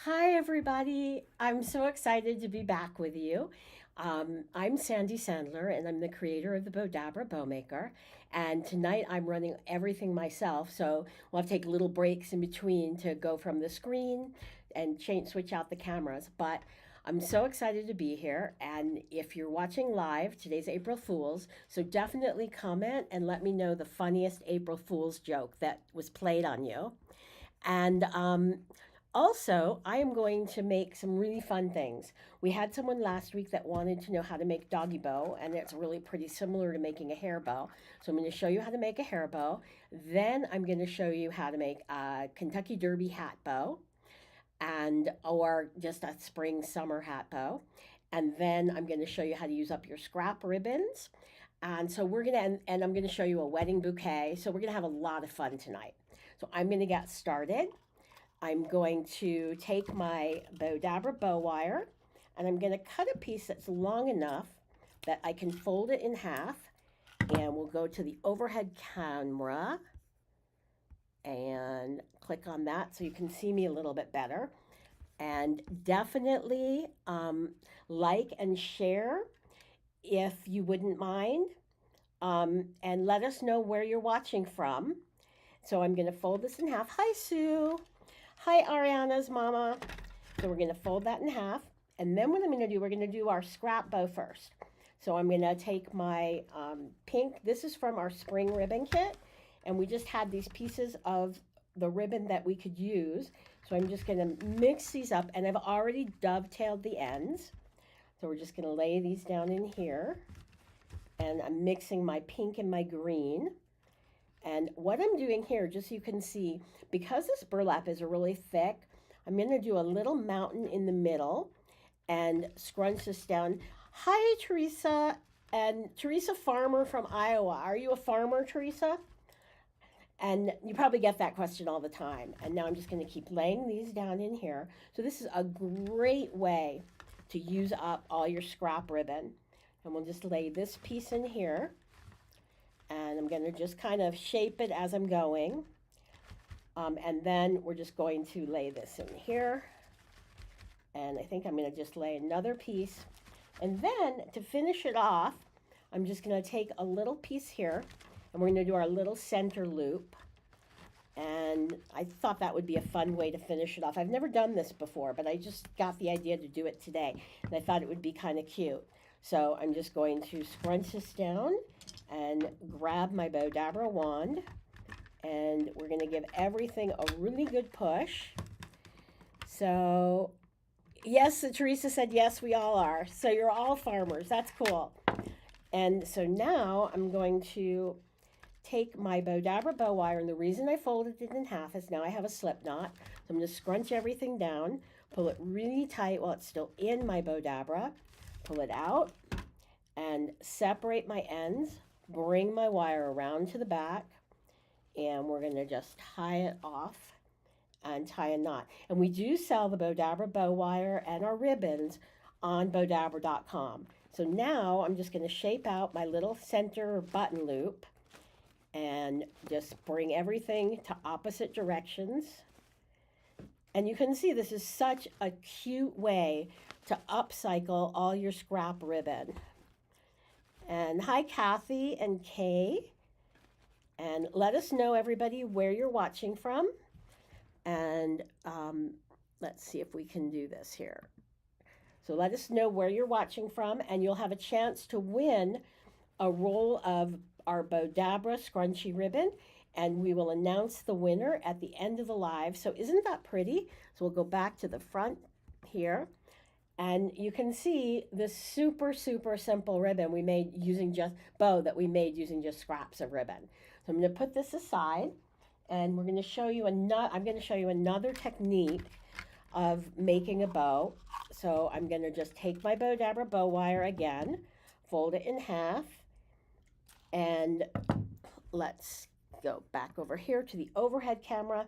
Hi, everybody. I'm so excited to be back with you. I'm Sandy Sandler, and I'm the creator of the Bowdabra Bowmaker. And tonight I'm running everything myself, so we'll have to take little breaks in between to go from the screen and switch out the cameras. But I'm so excited to be here. And if you're watching live, today's April Fool's, so definitely comment and let me know the funniest April Fool's joke that was played on you. And also, I am going to make some really fun things. We had someone last week that wanted to know how to make doggy bow, and it's really pretty similar to making a hair bow. So I'm going to show you how to make a hair bow. Then I'm going to show you how to make a Kentucky Derby hat bow, and or just a spring summer hat bow. And then I'm going to show you how to use up your scrap ribbons. And so we're going to, and I'm going to show you a wedding bouquet. So we're going to have a lot of fun tonight. So I'm going to get started. I'm going to take my Bowdabra bow wire and I'm going to cut a piece that's long enough that I can fold it in half. And we'll go to the overhead camera and click on that so you can see me a little bit better. And definitely like and share if you wouldn't mind. And let us know where you're watching from. So I'm going to fold this in half. Hi, Sue. Hi, Ariana's mama. So we're going to fold that in half. And then what I'm going to do, we're going to do our scrap bow first. So I'm going to take my pink. This is from our spring ribbon kit. And we just had these pieces of the ribbon that we could use. So I'm just going to mix these up. And I've already dovetailed the ends. So we're just going to lay these down in here. And I'm mixing my pink and my green. And what I'm doing here, just so you can see, because this burlap is really thick, I'm going to do a little mountain in the middle and scrunch this down. Hi, Teresa. And Teresa Farmer from Iowa. Are you a farmer, Teresa? And you probably get that question all the time. And now I'm just going to keep laying these down in here. So this is a great way to use up all your scrap ribbon. And we'll just lay this piece in here. And I'm going to just kind of shape it as I'm going. And then we're just going to lay this in here. And I think I'm going to just lay another piece. And then to finish it off, I'm just going to take a little piece here. And we're going to do our little center loop. And I thought that would be a fun way to finish it off. I've never done this before, but I just got the idea to do it today. And I thought it would be kind of cute. So I'm just going to scrunch this down and grab my Bowdabra wand, and we're going to give everything a really good push. So yes, Teresa said yes, we all are. So you're all farmers. That's cool. And so now I'm going to take my Bowdabra bow wire, and the reason I folded it in half is now I have a slip knot. So I'm going to scrunch everything down, pull it really tight while it's still in my Bowdabra, pull it out, and separate my ends. Bring my wire around to the back, and we're going to just tie it off and tie a knot. And we do sell the Bowdabra bow wire and our ribbons on bowdabra.com. So now I'm just going to shape out my little center button loop and just bring everything to opposite directions. And you can see this is such a cute way to upcycle all your scrap ribbon. And hi, Kathy and Kay. And let us know, everybody, where you're watching from. And let's see if we can do this here. So let us know where you're watching from, and you'll have a chance to win a roll of our Bowdabra scrunchy ribbon. And we will announce the winner at the end of the live. So isn't that pretty? So we'll go back to the front here. And you can see this super, super simple ribbon we made using just bow that we made using just scraps of ribbon. So I'm going to put this aside, and we're going to show you another. I'm going to show you another technique of making a bow. So I'm going to just take my Bowdabra bow wire again, fold it in half, and let's go back over here to the overhead camera,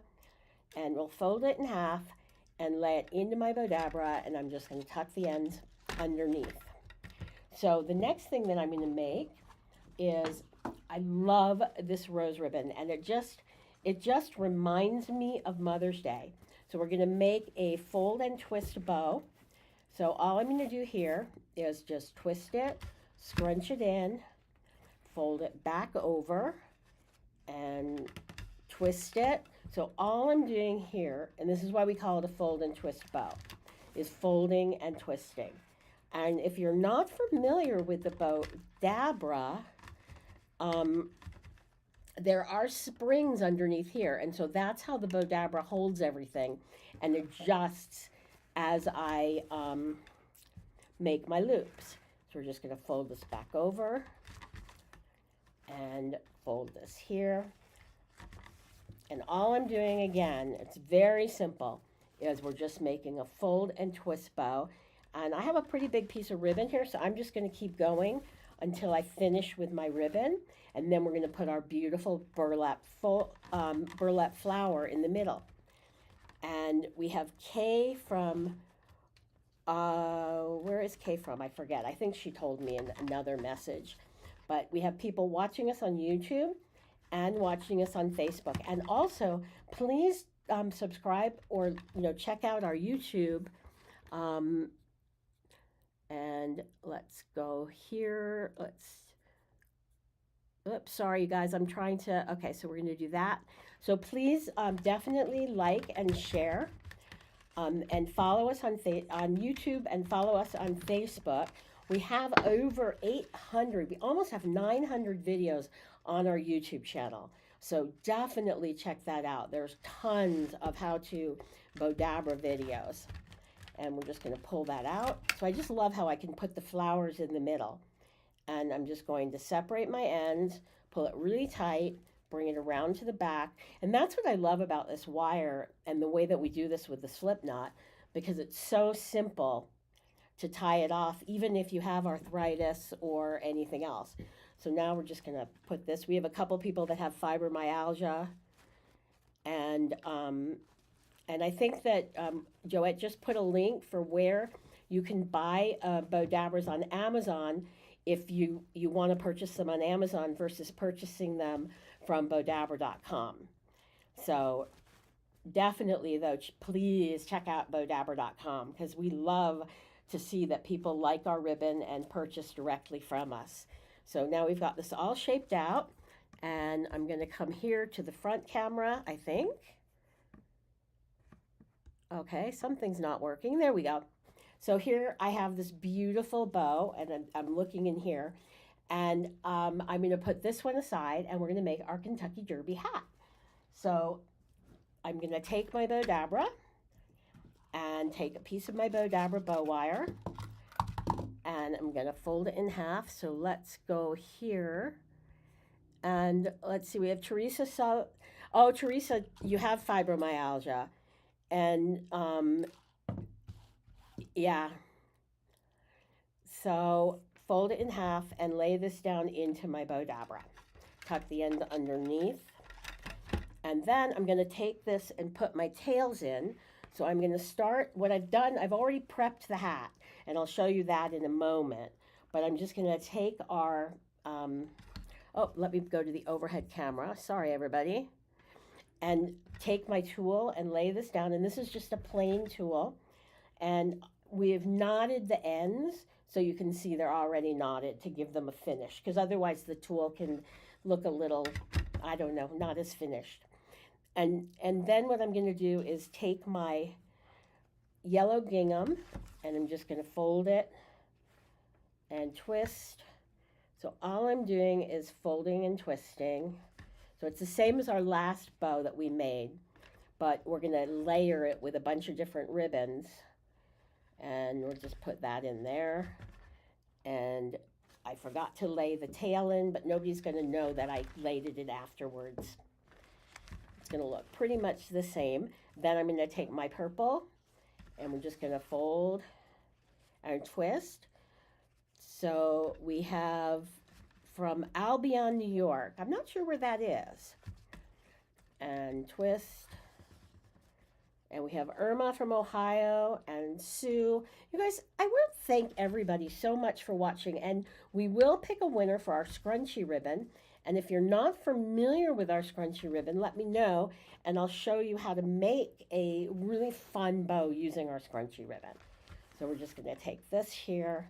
and we'll fold it in half and lay it into my Bowdabra, and I'm just going to tuck the ends underneath. So the next thing that I'm going to make is, I love this rose ribbon, and it just reminds me of Mother's Day. So we're going to make a fold and twist bow. So all I'm going to do here is just twist it, scrunch it in, fold it back over, and twist it. So all I'm doing here, and this is why we call it a fold and twist bow, is folding and twisting. And if you're not familiar with the Bowdabra, there are springs underneath here, and so that's how the Bowdabra holds everything and adjusts as I make my loops. So we're just going to fold this back over and fold this here. And all I'm doing, again, it's very simple, is we're just making a fold and twist bow. And I have a pretty big piece of ribbon here, so I'm just going to keep going until I finish with my ribbon. And then we're going to put our beautiful burlap flower in the middle. And we have Kay from, where is Kay from? I forget. I think she told me in another message. But we have people watching us on YouTube and watching us on Facebook. And also, please subscribe or check out our YouTube. And let's go here. Oops, sorry, you guys. I'm trying to. Okay, so we're going to do that. So please definitely like and share. And follow us on YouTube and follow us on Facebook. We have over 800, we almost have 900 videos on our YouTube channel. So definitely check that out. There's tons of how-to Bowdabra videos. And we're just going to pull that out. So I just love how I can put the flowers in the middle. And I'm just going to separate my ends, pull it really tight, bring it around to the back. And that's what I love about this wire and the way that we do this with the slip knot, because it's so simple to tie it off, even if you have arthritis or anything else. So now we're just going to put this. We have a couple people that have fibromyalgia. And I think that Joette just put a link for where you can buy Bowdabras on Amazon if you want to purchase them on Amazon versus purchasing them from Bowdabra.com. So definitely, though, please check out Bowdabra.com, because we love to see that people like our ribbon and purchase directly from us. So now we've got this all shaped out, and I'm going to come here to the front camera, I think. Okay, something's not working. There we go. So here I have this beautiful bow, and I'm looking in here, and I'm going to put this one aside, and we're going to make our Kentucky Derby hat. So I'm going to take my Bowdabra and take a piece of my Bowdabra bow wire, and I'm going to fold it in half. So let's go here, and let's see, we have Teresa. Oh, Teresa, you have fibromyalgia, and yeah. So fold it in half and lay this down into my Bowdabra. Tuck the end underneath. And then I'm going to take this and put my tails in. So I'm going to start, what I've done, I've already prepped the hat, and I'll show you that in a moment. But I'm just going to take our, oh, let me go to the overhead camera. Sorry, everybody. And take my tool and lay this down. And this is just a plain tool. And we've knotted the ends, so you can see they're already knotted to give them a finish, because otherwise the tool can look a little, I don't know, not as finished. And then what I'm going to do is take my yellow gingham, and I'm just going to fold it and twist. So all I'm doing is folding and twisting. So it's the same as our last bow that we made, but we're going to layer it with a bunch of different ribbons. And we'll just put that in there. And I forgot to lay the tail in, but nobody's going to know that I laid it in afterwards. It's going to look pretty much the same. Then I'm going to take my purple, and we're just going to fold and twist. So we have from Albion, New York. I'm not sure where that is. And twist. And we have Irma from Ohio and Sue. You guys, I want to thank everybody so much for watching. And we will pick a winner for our scrunchie ribbon. And if you're not familiar with our scrunchie ribbon, let me know, and I'll show you how to make a really fun bow using our scrunchie ribbon. So we're just going to take this here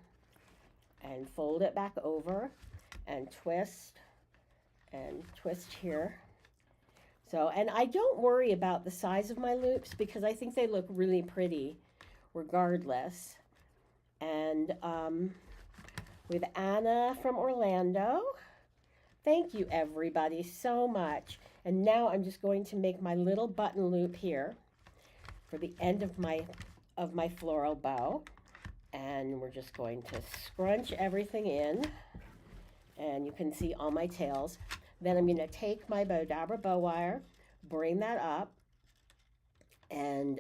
and fold it back over and twist here. So, and I don't worry about the size of my loops because I think they look really pretty regardless. And with Anna from Orlando, thank you everybody so much. And now I'm just going to make my little button loop here for the end of my floral bow. And we're just going to scrunch everything in. And you can see all my tails. Then I'm going to take my Bowdabra bow wire, bring that up, and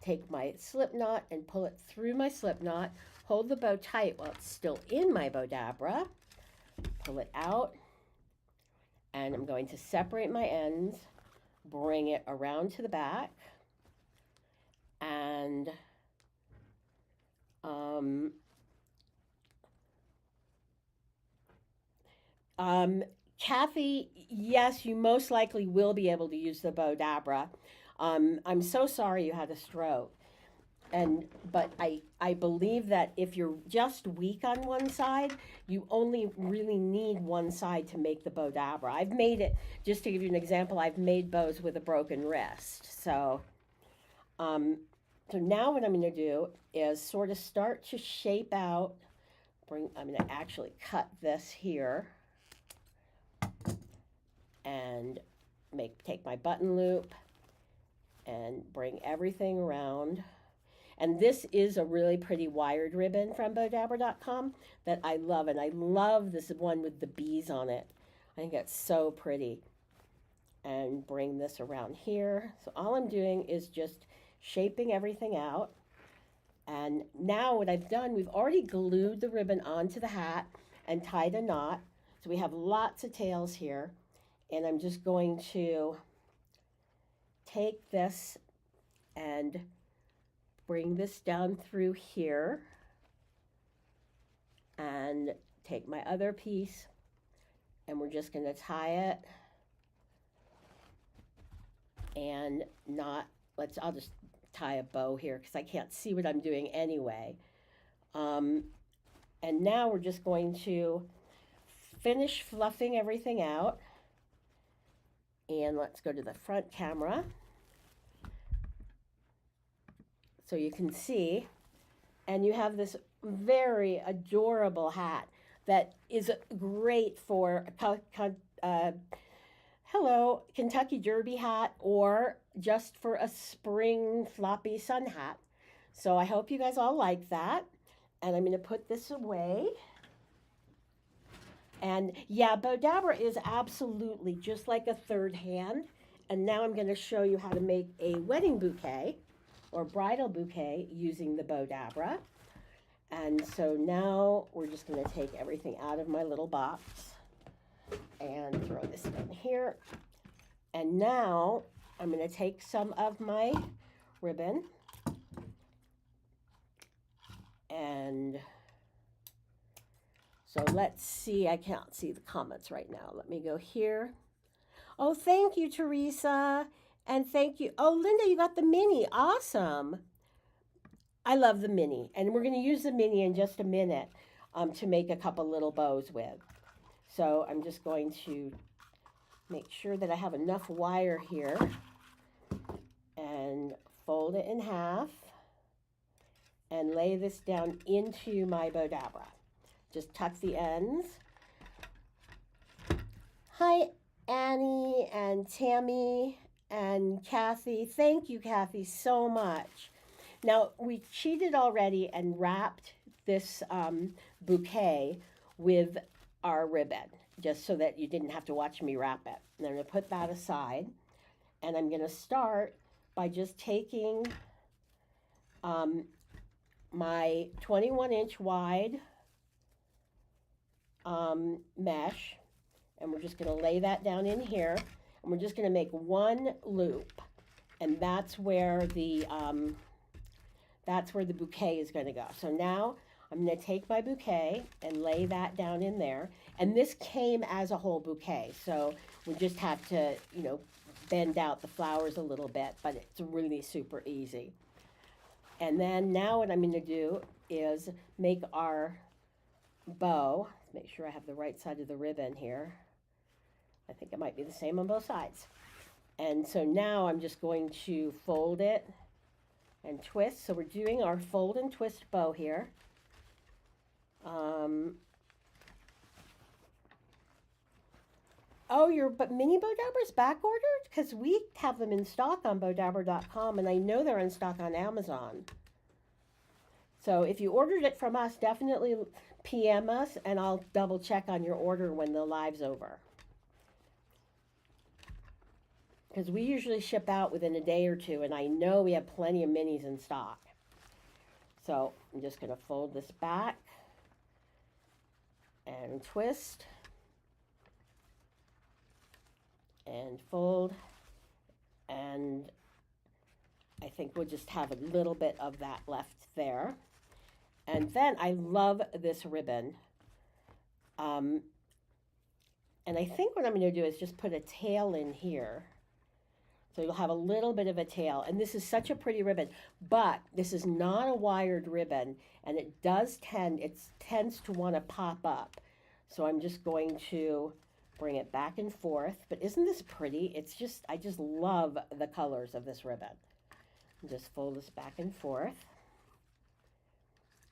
take my slip knot and pull it through my slip knot. Hold the bow tight while it's still in my Bowdabra. Pull it out, and I'm going to separate my ends, bring it around to the back, and Kathy, yes, you most likely will be able to use the Bowdabra. I'm so sorry you had a stroke. But I believe that if you're just weak on one side, you only really need one side to make the Bowdabra. I've made it, just to give you an example, I've made bows with a broken wrist. So now what I'm going to do is sort of start to shape out. I'm going to actually cut this here and take my button loop and bring everything around. And this is a really pretty wired ribbon from Bowdabra.com that I love. And I love this one with the bees on it. I think it's so pretty. And bring this around here. So all I'm doing is just shaping everything out. And now what I've done, we've already glued the ribbon onto the hat and tied a knot. So we have lots of tails here. And I'm just going to take this and bring this down through here and take my other piece, and we're just going to tie it and I'll just tie a bow here because I can't see what I'm doing anyway. And now we're just going to finish fluffing everything out. And let's go to the front camera so you can see. And you have this very adorable hat that is great for Kentucky Derby hat or just for a spring floppy sun hat. So I hope you guys all like that. And I'm going to put this away. And yeah, Bowdabra is absolutely just like a third hand. And now I'm going to show you how to make a wedding bouquet or bridal bouquet using the Bowdabra. And so now we're just going to take everything out of my little box and throw this in here. And now I'm going to take some of my ribbon and so let's see, I can't see the comments right now. Let me go here. Oh, thank you, Teresa. And thank you. Oh, Linda, you got the mini. Awesome. I love the mini. And we're going to use the mini in just a minute to make a couple little bows with. So I'm just going to make sure that I have enough wire here and fold it in half and lay this down into my Bowdabra. Just tuck the ends. Hi, Annie and Tammy and Kathy. Thank you, Kathy, so much. Now, we cheated already and wrapped this bouquet with our ribbon, just so that you didn't have to watch me wrap it. And I'm going to put that aside. And I'm going to start by just taking my 21-inch wide mesh, and we're just going to lay that down in here, and we're just going to make one loop, and that's where the bouquet is going to go. So now I'm going to take my bouquet and lay that down in there. And this came as a whole bouquet, so we just have to, you know, bend out the flowers a little bit, but it's really super easy. And then now what I'm going to do is make our bow. Make sure I have the right side of the ribbon here. I think it might be the same on both sides. And so now I'm just going to fold it and twist. So we're doing our fold and twist bow here. Oh, your mini Bowdabra's back ordered? Because we have them in stock on Bowdabra.com, and I know they're in stock on Amazon. So if you ordered it from us, definitely PM us, and I'll double check on your order when the live's over. Because we usually ship out within a day or two, and I know we have plenty of minis in stock. So I'm just going to fold this back and twist and fold, and I think we'll just have a little bit of that left there. And then I love this ribbon. And I think what I'm going to do is just put a tail in here. So you'll have a little bit of a tail. And this is such a pretty ribbon, but this is not a wired ribbon, and it tends to want to pop up. So I'm just going to bring it back and forth. But isn't this pretty? I just love the colors of this ribbon. And just fold this back and forth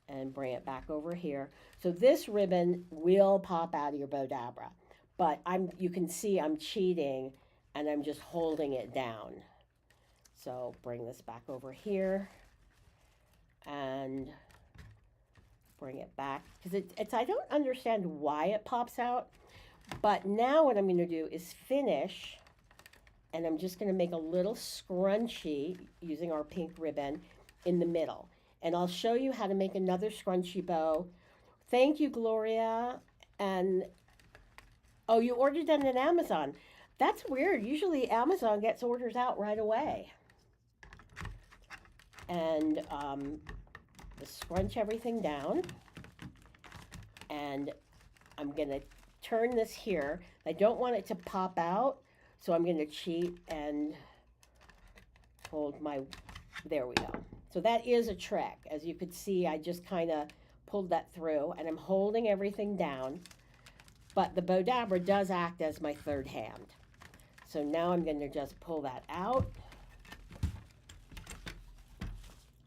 and bring it back over here. So this ribbon will pop out of your Bowdabra, but you can see I'm cheating and I'm just holding it down. So bring this back over here and bring it back, because I don't understand why it pops out. But now what I'm going to do is finish, and I'm just going to make a little scrunchie using our pink ribbon in the middle. And I'll show you how to make another scrunchie bow. Thank you, Gloria. And, oh, you ordered it on Amazon. That's weird. Usually Amazon gets orders out right away. And just scrunch everything down. And I'm going to turn this here. I don't want it to pop out, so I'm going to cheat and hold there we go. So that is a trick. As you could see, I just kind of pulled that through, and I'm holding everything down, but the Bowdabra does act as my third hand. So now I'm going to just pull that out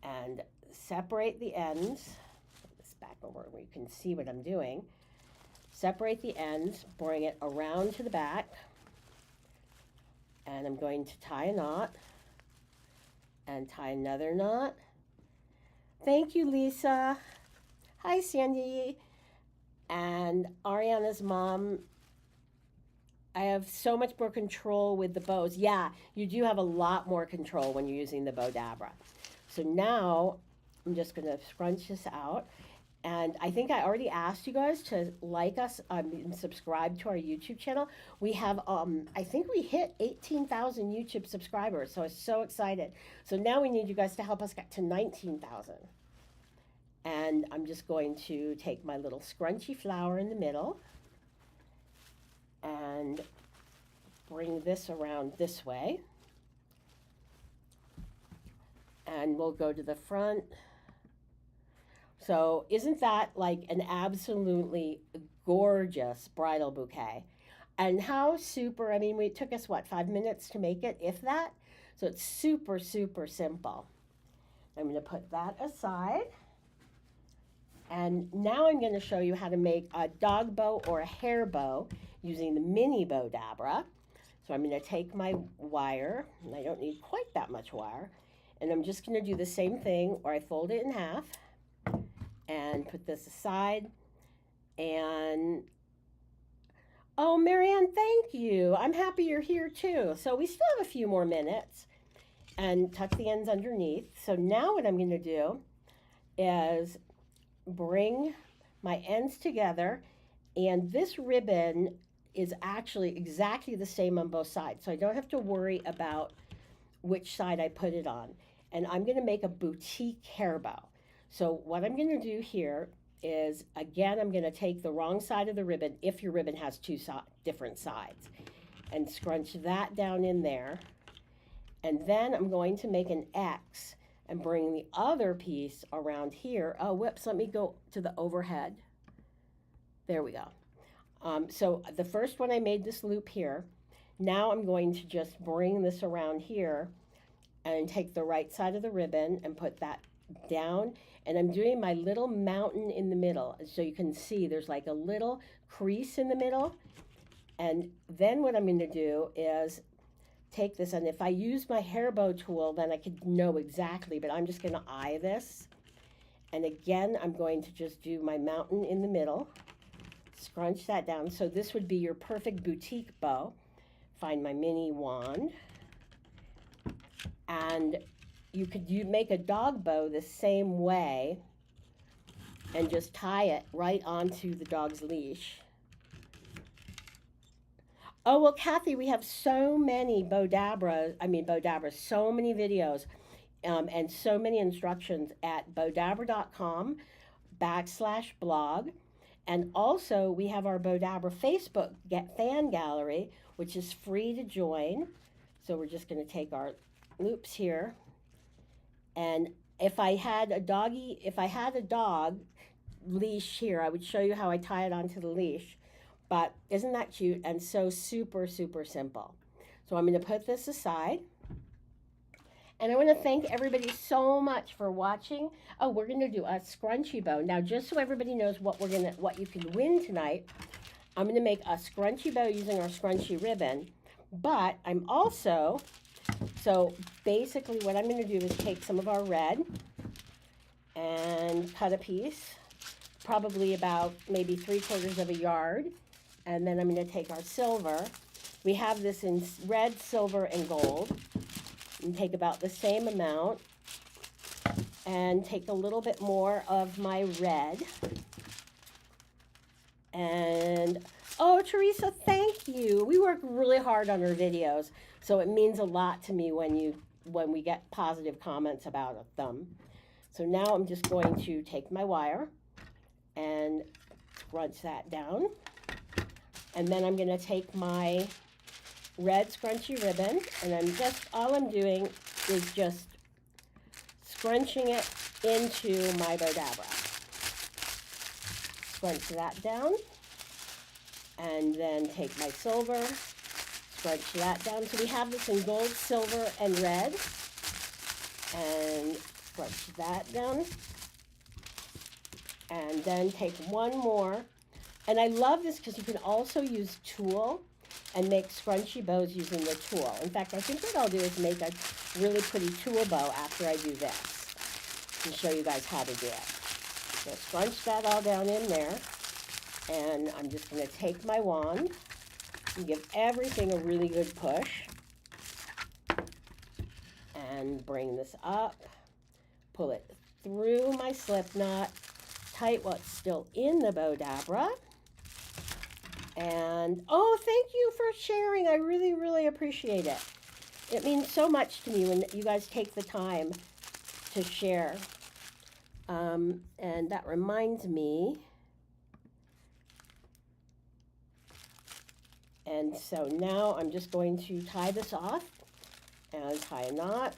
and separate the ends. Put this back over where you can see what I'm doing. Separate the ends, bring it around to the back, and I'm going to tie a knot and tie another knot. Thank you, Lisa. Hi, Sandy. And Ariana's mom. I have so much more control with the bows. Yeah, you do have a lot more control when you're using the Bowdabra. So now I'm just going to scrunch this out. And I think I already asked you guys to like us and subscribe to our YouTube channel. We have, I think we hit 18,000 YouTube subscribers, so I'm so excited. So now we need you guys to help us get to 19,000. And I'm just going to take my little scrunchy flower in the middle and bring this around this way. And we'll go to the front. So isn't that like an absolutely gorgeous bridal bouquet? And how super, I mean, it took us, what, 5 minutes to make it, if that? So it's super, super simple. I'm going to put that aside. And now I'm going to show you how to make a dog bow or a hair bow using the mini Bowdabra. So I'm going to take my wire, and I don't need quite that much wire, and I'm just going to do the same thing where I fold it in half and put this aside. And oh, Marianne, thank you. I'm happy you're here too. So we still have a few more minutes, and tuck the ends underneath. So now what I'm going to do is bring my ends together, and this ribbon is actually exactly the same on both sides, so I don't have to worry about which side I put it on. And I'm going to make a boutique hair bow. So what I'm going to do here is, again, I'm going to take the wrong side of the ribbon, if your ribbon has two different sides, and scrunch that down in there. And then I'm going to make an X and bring the other piece around here. Oh, whoops, let me go to the overhead. There we go. So the first one I made this loop here. Now I'm going to just bring this around here and take the right side of the ribbon and put that down. And I'm doing my little mountain in the middle. So you can see there's like a little crease in the middle. And then what I'm going to do is take this, and if I use my hair bow tool, then I could know exactly, but I'm just going to eye this. And again, I'm going to just do my mountain in the middle, scrunch that down. So this would be your perfect boutique bow. Find my mini wand. And you could make a dog bow the same way and just tie it right onto the dog's leash. Oh, well, Kathy, we have so many Bowdabra, so many videos and so many instructions at bowdabra.com/blog. And also, we have our Bowdabra Facebook fan gallery, which is free to join. So we're just going to take our loops here. And if I had a dog leash here, I would show you how I tie it onto the leash. But isn't that cute and so super, super simple? So I'm going to put this aside. And I want to thank everybody so much for watching. Oh, we're going to do a scrunchie bow. Now, just so everybody knows what you can win tonight, I'm going to make a scrunchie bow using our scrunchie ribbon. But I'm also, so basically what I'm going to do is take some of our red and cut a piece, probably about maybe 3/4 of a yard. And then I'm going to take our silver. We have this in red, silver, and gold. And take about the same amount. And take a little bit more of my red. And, oh, Teresa, thank you. We work really hard on our videos. So it means a lot to me when we get positive comments about them. So now I'm just going to take my wire and scrunch that down. And then I'm going to take my red scrunchy ribbon, and all I'm doing is just scrunching it into my Bowdabra. Scrunch that down, and then take my silver, scrunch that down. So we have this in gold, silver, and red, and scrunch that down. And then take one more. And I love this because you can also use tulle and make scrunchy bows using the tulle. In fact, I think what I'll do is make a really pretty tulle bow after I do this and show you guys how to do it. So scrunch that all down in there. And I'm just going to take my wand and give everything a really good push. And bring this up. Pull it through my slip knot. Tight what's still in the Bowdabra. And, oh, thank you for sharing. I really, really appreciate it. It means so much to me when you guys take the time to share. And that reminds me. And so now I'm just going to tie this off and tie a knot.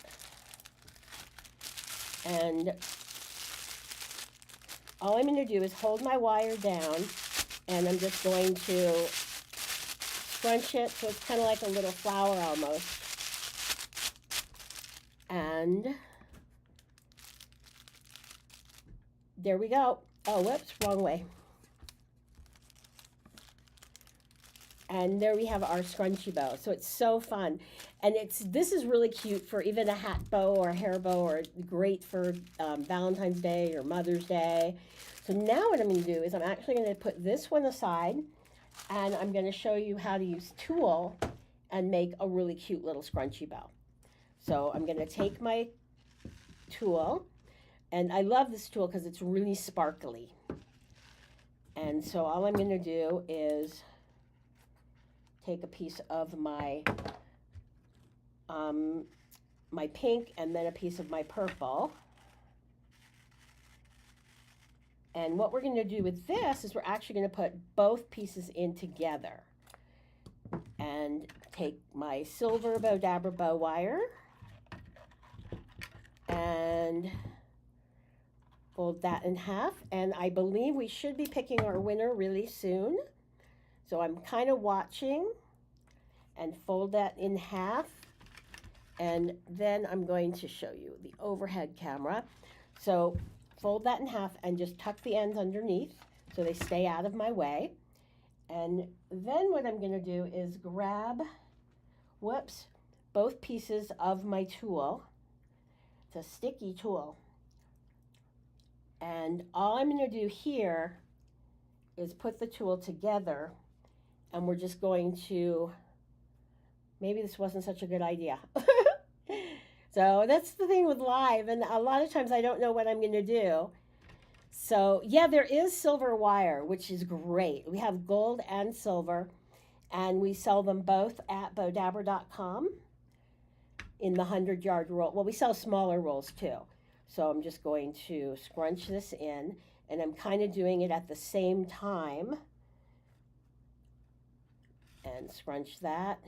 And all I'm going to do is hold my wire down. And I'm just going to scrunch it so it's kind of like a little flower almost. And there we go. Oh, whoops, wrong way. And there we have our scrunchie bow. So it's so fun. And this is really cute for even a hat bow or a hair bow, or great for Valentine's Day or Mother's Day. So now what I'm going to do is I'm actually going to put this one aside, and I'm going to show you how to use tulle and make a really cute little scrunchie bow. So I'm going to take my tulle, and I love this tulle because it's really sparkly. And so all I'm going to do is take a piece of my my pink and then a piece of my purple. And what we're going to do with this is we're actually going to put both pieces in together. And take my silver Bowdabra bow wire and fold that in half. And I believe we should be picking our winner really soon. So I'm kind of watching, and fold that in half. And then I'm going to show you the overhead camera. So fold that in half and just tuck the ends underneath so they stay out of my way. And then what I'm going to do is grab, both pieces of my tool. It's a sticky tool. And all I'm going to do here is put the tool together, and we're just going to, maybe this wasn't such a good idea. So that's the thing with live, and a lot of times I don't know what I'm going to do. So yeah, there is silver wire, which is great. We have gold and silver, and we sell them both at Bowdabra.com in the 100-yard roll. Well, we sell smaller rolls too. So I'm just going to scrunch this in, and I'm kind of doing it at the same time. And scrunch that.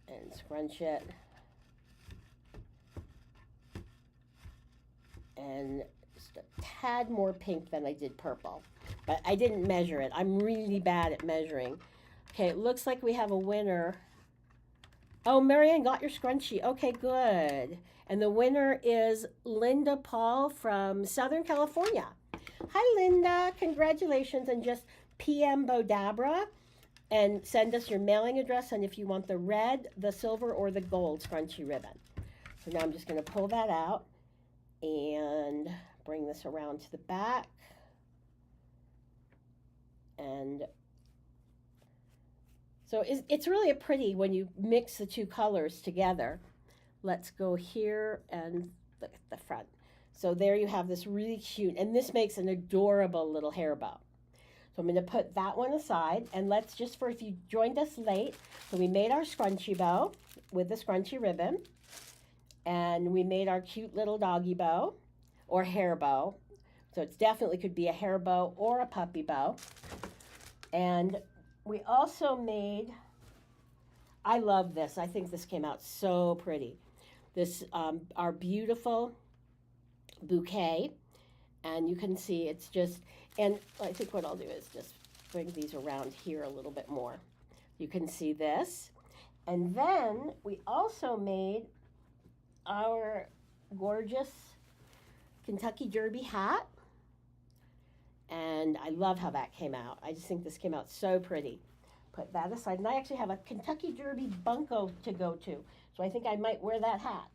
And scrunch it. And just a tad more pink than I did purple. But I didn't measure it. I'm really bad at measuring. Okay, it looks like we have a winner. Oh, Marianne got your scrunchie. Okay, good. And the winner is Linda Paul from Southern California. Hi, Linda. Congratulations. And just PM Bowdabra and send us your mailing address and if you want the red, the silver, or the gold scrunchie ribbon. So now I'm just going to pull that out and bring this around to the back. And so it's really a pretty when you mix the two colors together. Let's go here and look at the front. So there you have this really cute, and this makes an adorable little hair bow. So I'm going to put that one aside, and let's just, for if you joined us late, so we made our scrunchie bow with the scrunchie ribbon, and we made our cute little doggy bow or hair bow. So it definitely could be a hair bow or a puppy bow. And we also made, I love this. I think this came out so pretty. This, our beautiful bouquet. And you can see it's just, and I think what I'll do is just bring these around here a little bit more. You can see this. And then we also made our gorgeous Kentucky Derby hat. And I love how that came out. I just think this came out so pretty. Put that aside. And I actually have a Kentucky Derby bunko to go to. So I think I might wear that hat.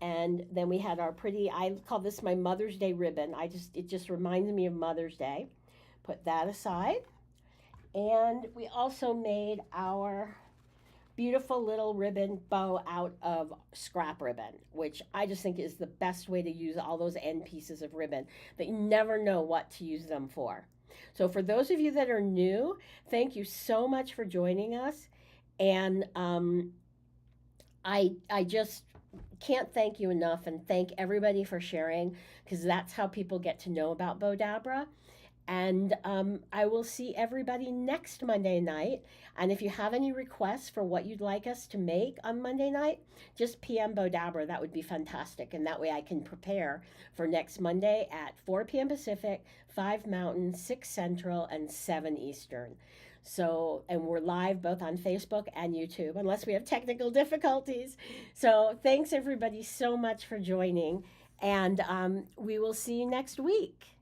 And then we had our pretty, I call this my Mother's Day ribbon. It just reminds me of Mother's Day. Put that aside. And we also made our beautiful little ribbon bow out of scrap ribbon, which I just think is the best way to use all those end pieces of ribbon that you never know what to use them for. So for those of you that are new, thank you so much for joining us. And I just can't thank you enough, and thank everybody for sharing, because that's how people get to know about Bowdabra. And I will see everybody next Monday night. And if you have any requests for what you'd like us to make on Monday night, just PM Bowdabra. That would be fantastic. And that way I can prepare for next Monday at 4 p.m. Pacific, 5 Mountain, 6 Central, and 7 Eastern. So, and we're live both on Facebook and YouTube, unless we have technical difficulties. So thanks everybody so much for joining. And we will see you next week.